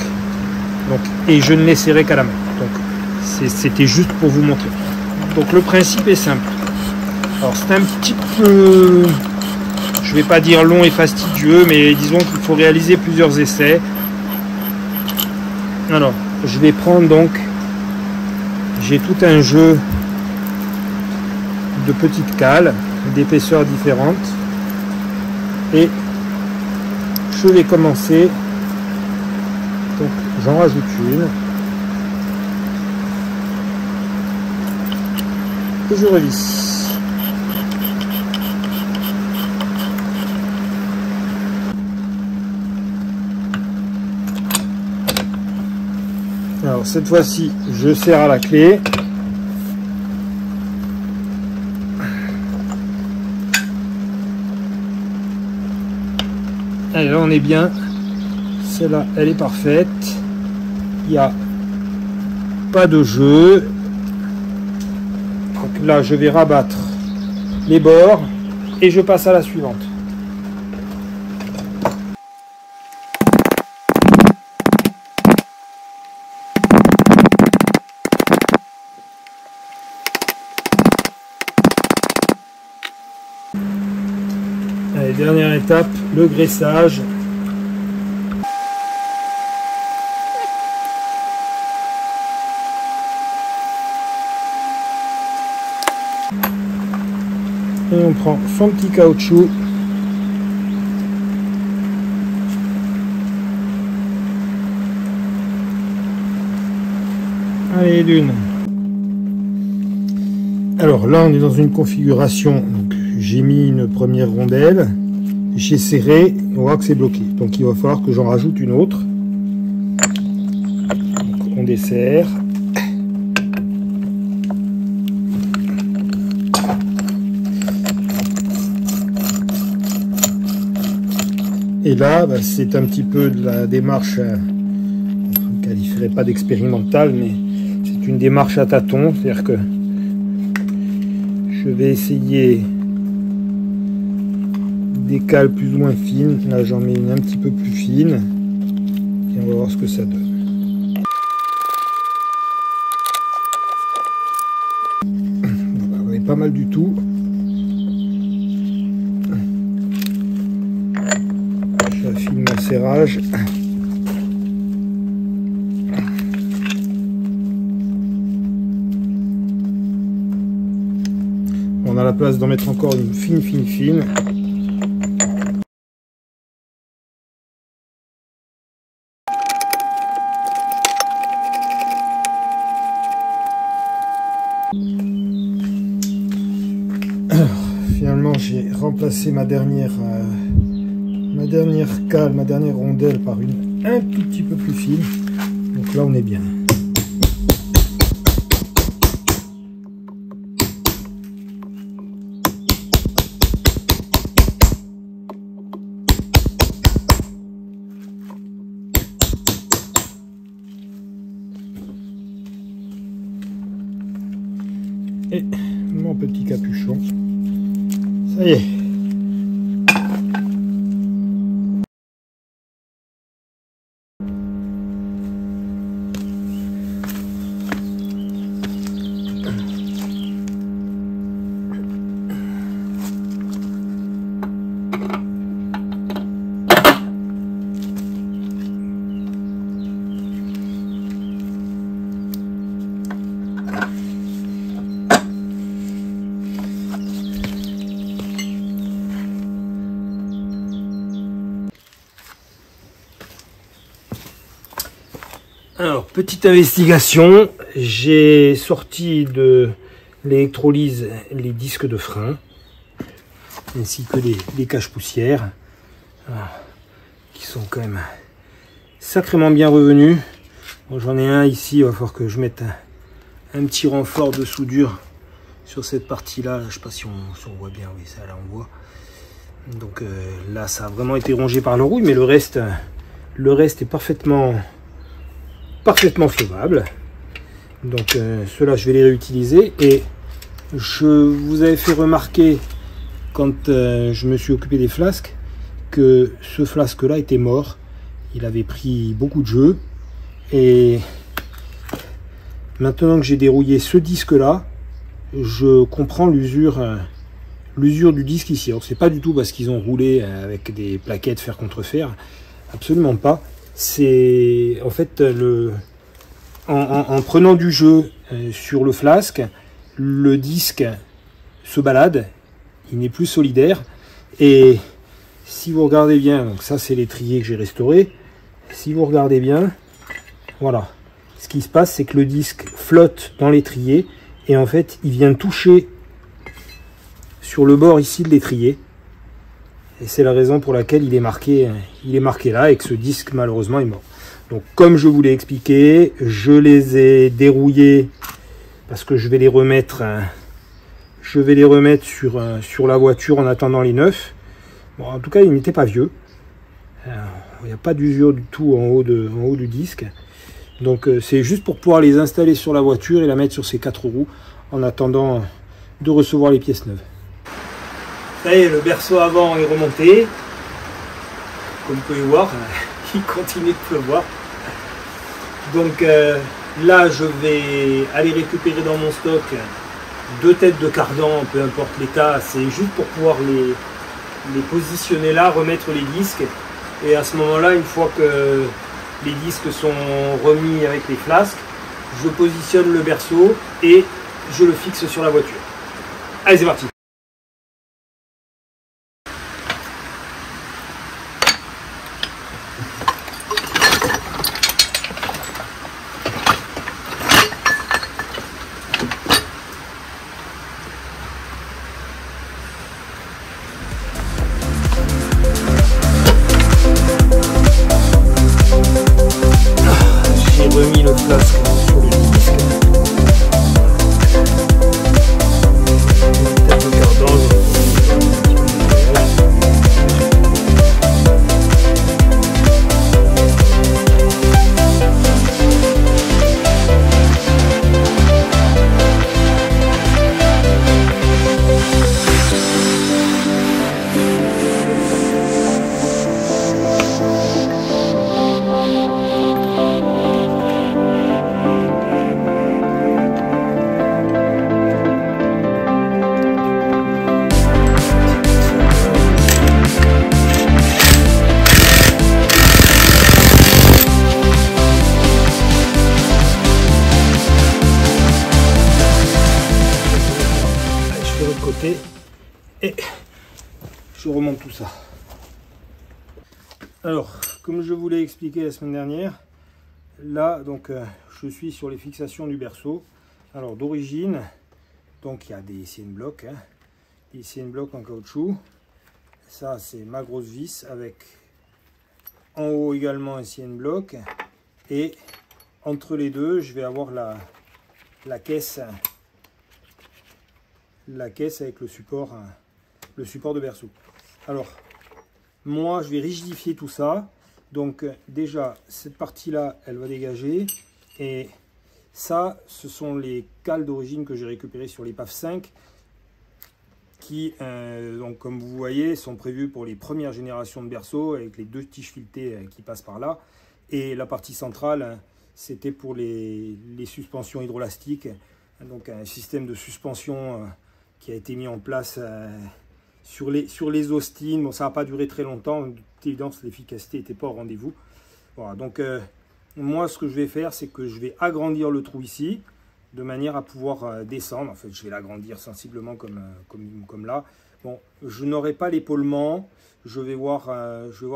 Donc, et je ne les serrai qu'à la main. Donc c'était juste pour vous montrer. Donc le principe est simple. Alors c'est un petit peu, je vais pas dire long et fastidieux, mais disons qu'il faut réaliser plusieurs essais. Alors je vais prendre donc, j'ai tout un jeu de petites cales d'épaisseurs différentes et je vais commencer Donc j'en rajoute une. Et je revisse. Alors cette fois-ci, je serre à la clé. Allez, là on est bien. Celle-là, elle est parfaite. Il n'y a pas de jeu. Donc là, je vais rabattre les bords et je passe à la suivante. Allez, dernière étape, le graissage. Et on prend son petit caoutchouc. Allez, d'une. Alors là, on est dans une configuration. Donc, j'ai mis une première rondelle. J'ai serré. On voit que c'est bloqué. Donc, il va falloir que j'en rajoute une autre. Donc, on desserre. Et là, bah, c'est un petit peu de la démarche, je ne qualifierais pas d'expérimentale, mais c'est une démarche à tâtons, c'est-à-dire que je vais essayer des cales plus ou moins fines. Là, j'en mets une un petit peu plus fine, et on va voir ce que ça donne. Voilà, vous avez pas mal du tout. J'affine mon serrage. On a la place d'en mettre encore une fine. Alors, finalement, j'ai remplacé ma dernière cale, ma dernière rondelle par une un tout petit peu plus fine. Donc là, on est bien. Et mon petit capuchon. Ça y est. Alors, petite investigation, j'ai sorti de l'électrolyse les disques de frein, ainsi que les cache-poussières, qui sont quand même sacrément bien revenus. Bon, j'en ai un ici, il va falloir que je mette un petit renfort de soudure sur cette partie-là. Je ne sais pas si on voit bien, oui, ça là on voit. Donc là, ça a vraiment été rongé par le rouille, mais le reste est parfaitement faisable. Donc ceux-là, je vais les réutiliser. Et je vous avais fait remarquer, quand je me suis occupé des flasques, que ce flasque-là était mort. Il avait pris beaucoup de jeu. Et maintenant que j'ai dérouillé ce disque-là, je comprends l'usure du disque ici. Alors, c'est pas du tout parce qu'ils ont roulé avec des plaquettes fer contre fer. Absolument pas. C'est en fait en prenant du jeu sur le flasque, le disque se balade, il n'est plus solidaire. Et si vous regardez bien, donc ça c'est l'étrier que j'ai restauré. Si vous regardez bien, Voilà. Ce qui se passe, c'est que le disque flotte dans l'étrier et en fait, il vient toucher sur le bord ici de l'étrier. Et c'est la raison pour laquelle il est marqué là et que ce disque malheureusement est mort. Donc comme je vous l'ai expliqué, je les ai dérouillés parce que je vais les remettre sur la voiture en attendant les neufs. Bon, en tout cas, ils n'étaient pas vieux. Il n'y a pas d'usure du tout en haut du disque. Donc c'est juste pour pouvoir les installer sur la voiture et la mettre sur ses 4 roues en attendant de recevoir les pièces neuves. Ça y est, le berceau avant est remonté. Comme vous pouvez voir, il continue de pleuvoir. Donc là, je vais aller récupérer dans mon stock 2 têtes de cardan, peu importe l'état. C'est juste pour pouvoir les positionner là, remettre les disques. Et à ce moment-là, une fois que les disques sont remis avec les flasques, je positionne le berceau et je le fixe sur la voiture. Allez, c'est parti! Remis le flasque sur le disque. Tête de cardan, et je remonte tout ça. Alors, comme je vous l'ai expliqué la semaine dernière, là donc je suis sur les fixations du berceau. Alors d'origine, donc il y a des CN blocs, des CN blocs en caoutchouc. Ça c'est ma grosse vis avec en haut également un CN bloc et entre les deux je vais avoir la caisse avec le support de berceau. Alors moi je vais rigidifier tout ça, donc déjà cette partie là elle va dégager et ça ce sont les cales d'origine que j'ai récupérées sur l'épave 5 qui donc comme vous voyez sont prévues pour les premières générations de berceaux avec les 2 tiges filetées qui passent par là, et la partie centrale c'était pour les suspensions hydrolastiques, donc un système de suspension qui a été mis en place sur les Austin. Bon, ça n'a pas duré très longtemps, d'évidence l'efficacité n'était pas au rendez-vous. Voilà, donc moi ce que je vais faire, c'est que je vais agrandir le trou ici, de manière à pouvoir descendre. En fait, je vais l'agrandir sensiblement comme là. Bon, je n'aurai pas l'épaulement, je vais voir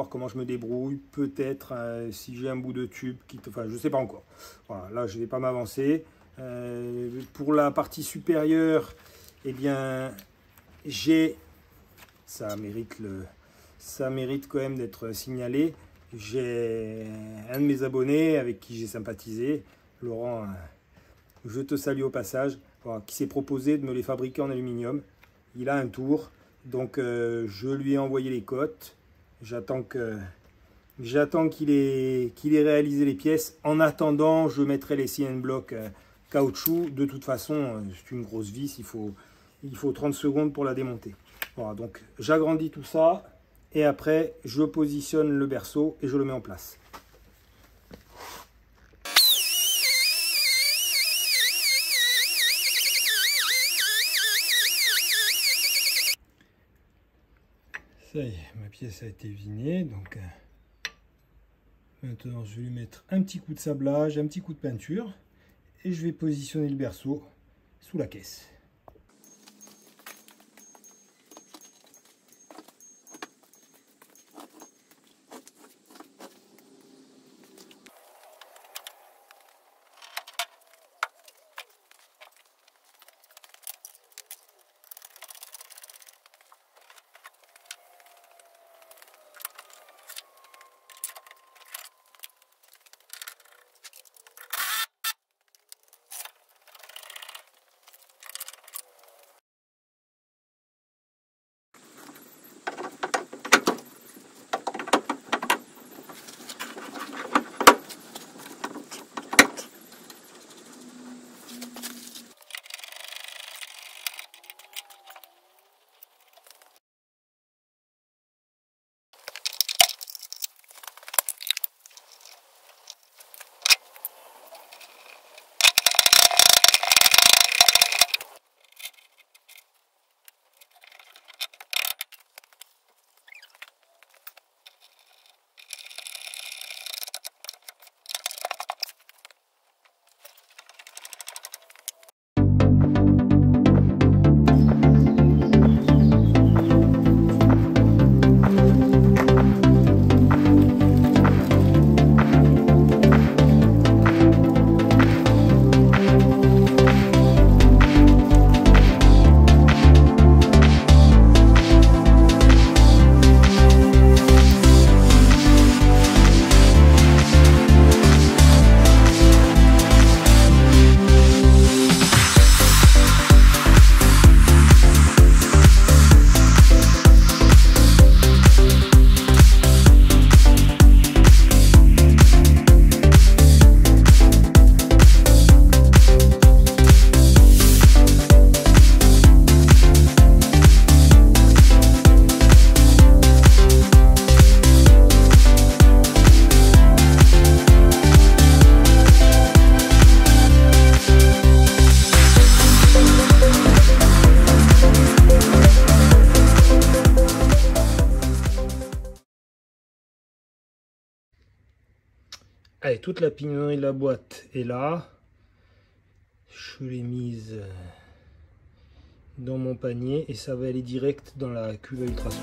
comment je me débrouille. Peut-être si j'ai un bout de tube, enfin je ne sais pas encore. Voilà, là je ne vais pas m'avancer. Pour la partie supérieure, eh bien, ça mérite quand même d'être signalé. J'ai un de mes abonnés avec qui j'ai sympathisé, Laurent, je te salue au passage, voilà, qui s'est proposé de me les fabriquer en aluminium. Il a un tour, donc je lui ai envoyé les cotes. J'attends qu'il ait réalisé les pièces. En attendant, je mettrai les CN blocs caoutchouc. De toute façon, c'est une grosse vis, il faut 30 secondes pour la démonter. Voilà, donc j'agrandis tout ça et après je positionne le berceau et je le mets en place. Ça y est, ma pièce a été vinée, donc maintenant je vais lui mettre un petit coup de sablage, un petit coup de peinture et je vais positionner le berceau sous la caisse. Allez, toute la pignonnerie de la boîte est là. Je l'ai mise dans mon panier et ça va aller direct dans la cuve à ultrasons.